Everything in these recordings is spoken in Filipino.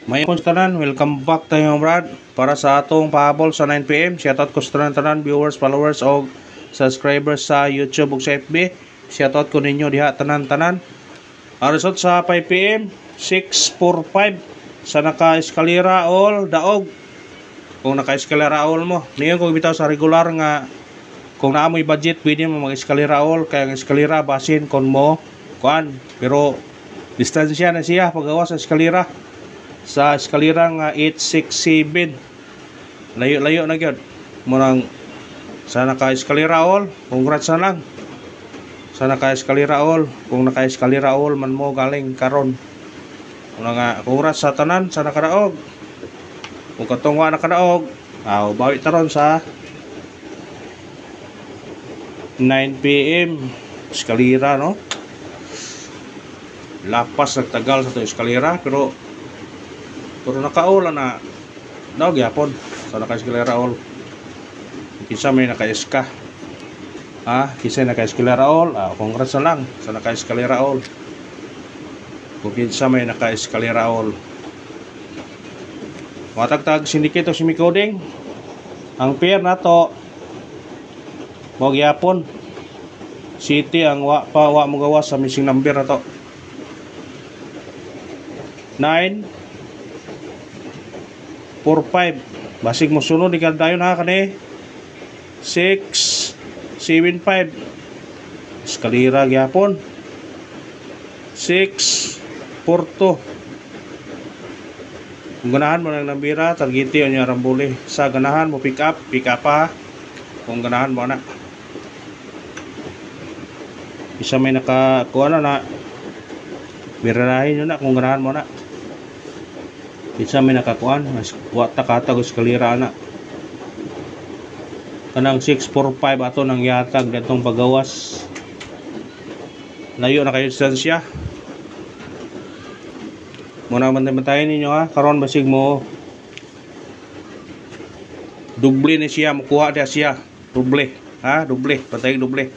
May tanan, welcome back tayo brad para sa atong pahabol sa 9pm. Shoutout ko sa tanan viewers, followers o subscribers sa YouTube ug sa FB. Shoutout ko ninyo diha tanan. Ang result sa 5pm 645 sa naka-eskalera all daog. Kung naka-eskalera all mo, niyon kung bitaw sa regular nga kung naamoy budget pwede mo mag-eskalera all, kaya ang eskalera basin kon mo kuan, pero distansya na siya paggawa sa eskalera. Sa eskalera nga 867 layo na gyud murang sa naka-eskalera all. Congrats na lang sa naka-eskalera all. Kung naka-eskalera all man mo galing karon, nga congrats sa tanan sa nakadaog. Kung katong wa nakadaog, bawi taron sa 9pm eskalera, no? Lapas nagtagal sa to eskalera, pero naka-all na daw gyapon sa naka-eskalera all. Kisa may naka-eska, kisa naka-eskalera all, congrats na lang sa naka-eskalera all. Kung kinsa may naka-eskalera all, matagtag syndicate o semi-coding ang pair na to mo gyapon. City ang wa mo gawas sa missing number na to. 945 basig mo sunod ikan dayon kani 675 eskalera gyapon. 642 kung ganahan mo ng nambira targeti o niya rambuli. Sa ganahan mo pick up ha, kung ganahan mo na isa may nakakuha na birarahin nyo na kung ganahan mo na. Isa may nakakuan mas wata katag eskalera na kanang 645 ato nang yatag datong pagawas. Layo na kayo distansya. Muna bantay-bantayin ninyo karon basig mo duble ni siya makuha dia siya duble duble bantay duble.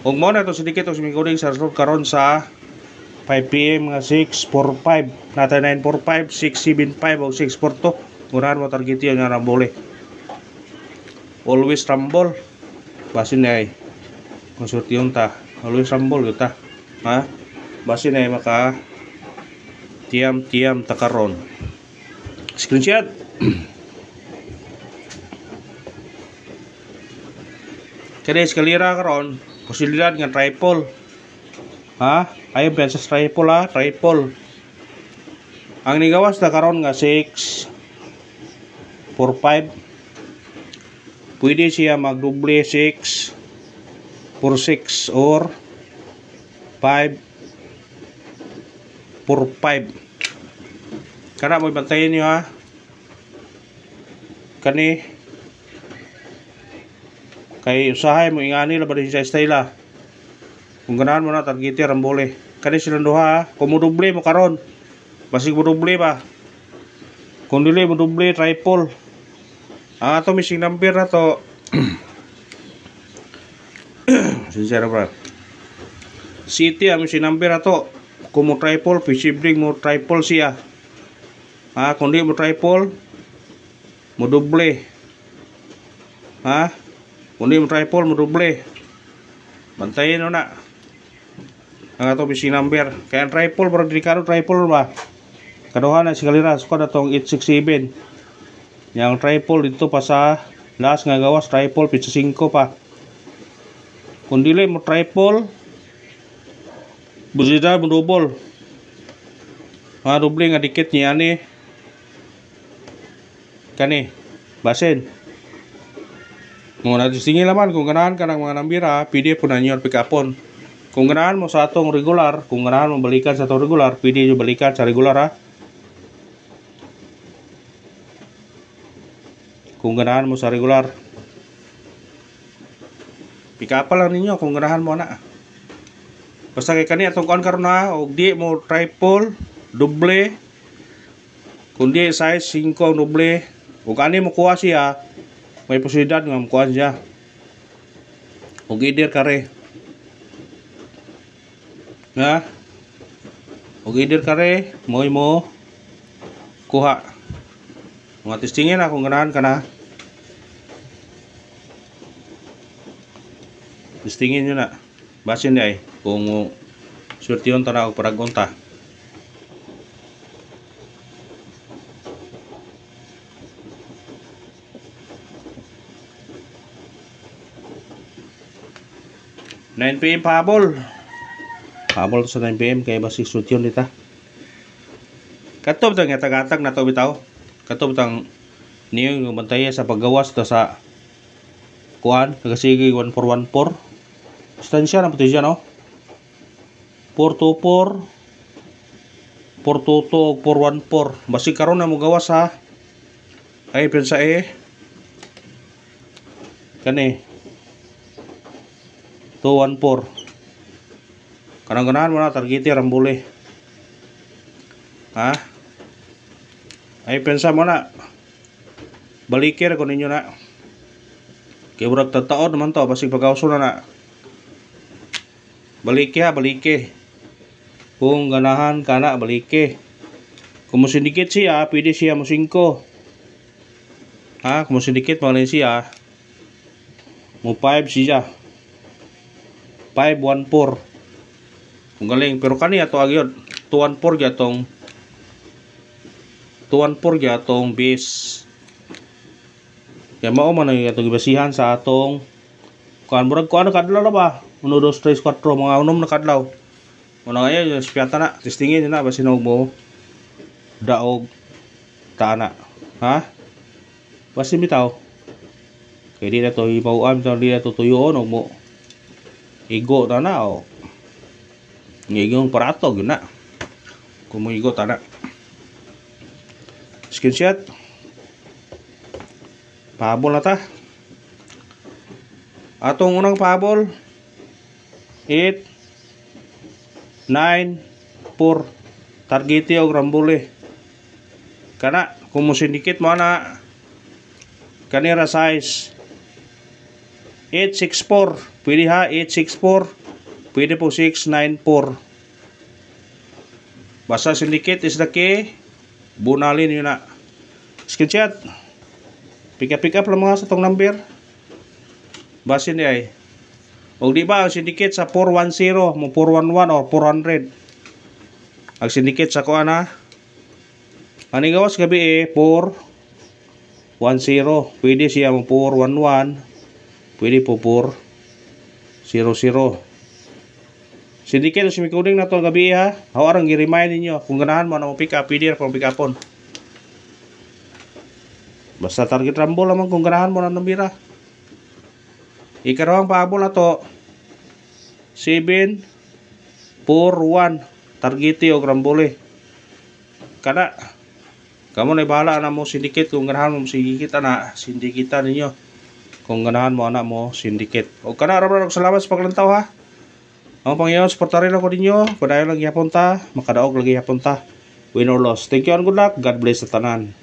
Ug mo na to sedikit og sumiguding sa result karon sa 5pm nga 645 nata 945 675 o 642 murahan mo target yun nga rambole. Always rumble basin ay konsulti yun ta, always rumble yun ta basin ay maka tiam takaron. Screenshot. Kada eskalera karon posibilidad nga triple ayaw pa sa triple triple ang nigawas na karon nga 645 pwede siya magdoble 646 or 545 kana mo bantayin niyo kani kay usahay mo ingani la ba din sa style kung ganahan mo na targeti rambole kani silang duha kung mo doble mo karon basig mo doble ba, kung dili mo doble triple ang ato missing number na to sincere bro city ang missing number na to. Kung mo triple posibleng mo triple siya kung di mo triple mo doble kung di mo triple mo doble. Bantayin mo na ang ato missing number kaya ang triple pero delikado triple ba kaduha na eskalera sukad atong 867 yang triple dito pa sa last nga gawas triple pizza 5 pa. Kung dili mo triple busida mo double doble nga dikit niya ni kani basin mo na distingi laman. Kung ganahan ka ng mga nambira pwede po na nyo pick upon. Kung ganahan mo sa atong regular, kung ganahan mo balikan sa atong regular, pwede nyo balikan sa regular kung ganahan mo sa regular pick up lang ninyo kung ganahan mo na. Basta kay kani atong kuan karon og di mo triple doble, kung di size 5 ang doble ug ani mo kuha siya may posibilidad nga mo kuha siya og either kare og either kare mo kuha. Mga testingin na kung ganahan ka na. Testingin nyo na. Basin di ay kung swerte yun tanaw paragon ta. (9 PM pahabol. Pahabol sa 9 PM kay basi swerte yun dita. Katob tang gatag-gatag na to bitaw. Katob tang niyo yung bantaya sa paggawas ta sa kuan kagasigi 1414. Stansya na pati siya no. 424 422 414. Basi karon na mo gawas ha. Ay pensa kani 214. Kanang ganahan mo na targete rambule. Ha? Ay pensa mo na. Balikir ko ninyo na. Kaya burag tataon naman to basig pagkauso na. Balike ha, balike. Kung ganahan ka na, balike. Kung mo sindikit siya, pwede siya mo 5. Ha? Kung mo sindikit mo siya, mo 5 siya. 514. Kung galing. Pero kaniya to agyod. 214 gyatong 214 gyatong base. Kaya mao man ang atong gibasihan sa atong kuan murag kuan kadlaw na ba? 1 2 3 4 mga unom na kadlaw. Una ngayon spiyata na, testingin na basi nog mo daog taana. Ha? Basi bitaw. Kaya di na to ipawan to di na to tuyoon og mo. Igo ta na o. Ngigong parato gyud na. Kung mo igo ta na. Screenshot. Pahabol na ta. Atong unang pahabol 8 9 4 targete og rambule. Kana kung mo sindikit mo na kanira size 864 pwede ha 864 pwede po 694 basta syndicate is the key bunalin yun na screenshot pick up lang mga sa tong number basin di ay o di ba ang syndicate sa 410 mo 411 o 400 ang syndicate sa kuha na ani gawas gabi 410 pwede siya mo 411 pwede po 400 syndicate si Mikuding na to gabi ha hawarang gi-remind ninyo kung ganahan mo na mo pick up pwede ra pang pick upon basta target rumble naman kung ganahan mo na nambira ikarawang pahabol na to 7 4 1 targete og rambole kana kamo na bahala na mo syndicate kung ganahan mo sigikita na syndicate ninyo kung ganahan mo ana mo syndicate o kana ra salamat sa paglantaw ha ang Panginoon suportahan ako ninyo padayon lang gyapon ta makadaog lagi gyapon ta win or loss thank you and good luck God bless sa tanan.